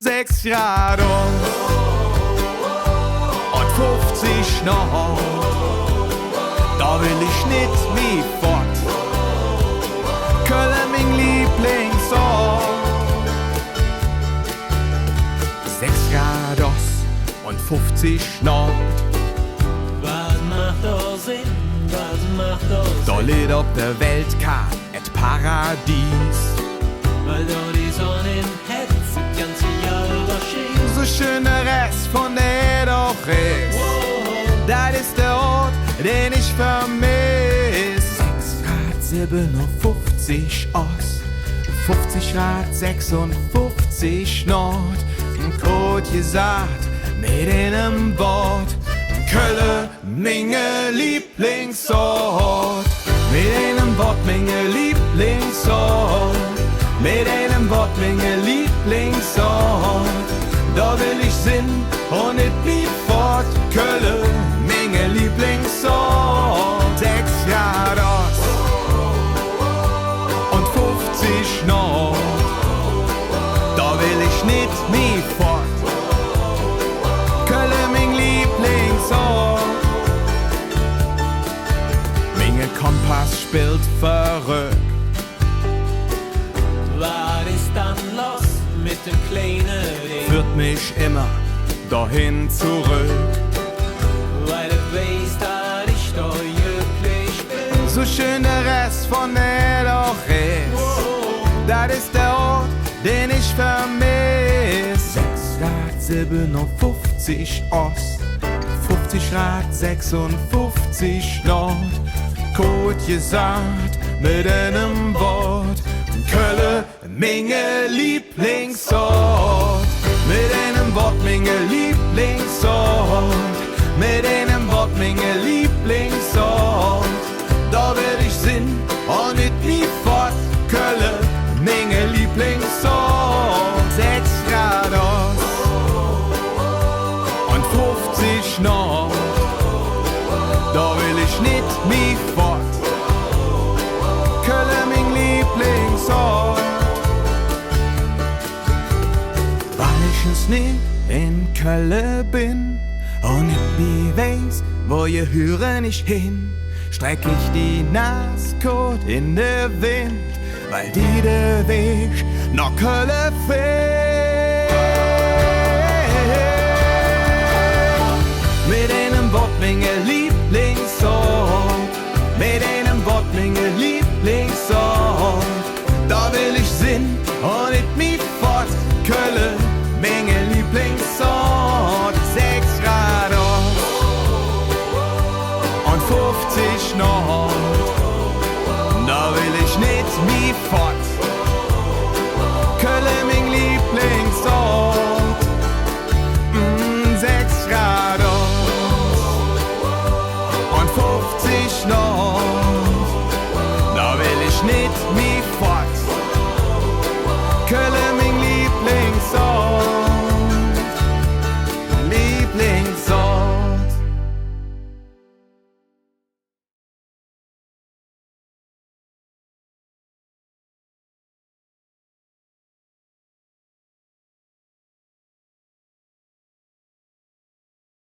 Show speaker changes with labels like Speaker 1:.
Speaker 1: 6 Grad und 50 Nord. Da will ich nicht mehr fort. Köln, mein Lieblingsort. 6 Grad und 50 Nord.
Speaker 2: Was macht da Sinn? Was macht da Sinn?
Speaker 1: Da liegt auf der Weltkarte et Paradies.
Speaker 2: Weil da die Sonne in Hetz das ganze Jahr über schien.
Speaker 1: So schöner Rest von der doch ist. Das ist der Ort, den ich vermiss. 6 Grad 57 Ost, 50 Grad 56 Nord. Kot gesagt, mit einem Wort. Köln, meine Lieblingsort. Mit einem Wort, meine Lieblingsort. Mit einem Wort, meine Lieblingsort. Da will ich sin und nicht wie fort. Köln, meine Lieblingsort. 6 Grad Ost und 50 Nord. Da will ich nicht mehr fort. Köln, mein Lieblingsort. Mein Kompass spielt verrückt.
Speaker 2: Was ist dann los mit dem kleinen Ding?
Speaker 1: Führt mich immer dahin zurück.
Speaker 2: Weil du weißt, dass ich da glücklich bin.
Speaker 1: So schön der Rest von der doch ist. Das ist der Ort, den ich vermiss. 6 Grad 57 Ost, 50 Grad 56 Nord. Kot gesagt mit einem Wort. Köln, meine Lieblingsort. Mit einem Wort, meine Lieblingsort. Mit einem Wort, meine Lieblingsort. Da will ich sin und nicht wie fort. Köln, meine Lieblingsort. 6 Grad Ost und 50 Nord. Da will ich nicht mehr fort. Köln, mein Lieblingsort. Weil ich es nicht in Köln bin und nicht mehr weiß, wo ihr hören nicht hin, streck ich die Naskot in der Wind, weil die der Weg nach Köln fehlt. Mit einem Wort, meine Lieblingsort. Mit einem Wort, meine Lieblingsort. Da will ich sin und nicht mehr fort. Köln, meine Lieblingsort. 6 Grad Ost und 50 Nord. Da will ich nicht mehr fort. Köln, mein Lieblingsort. 6 Grad Ost und 50 Nord. Da will ich nicht mehr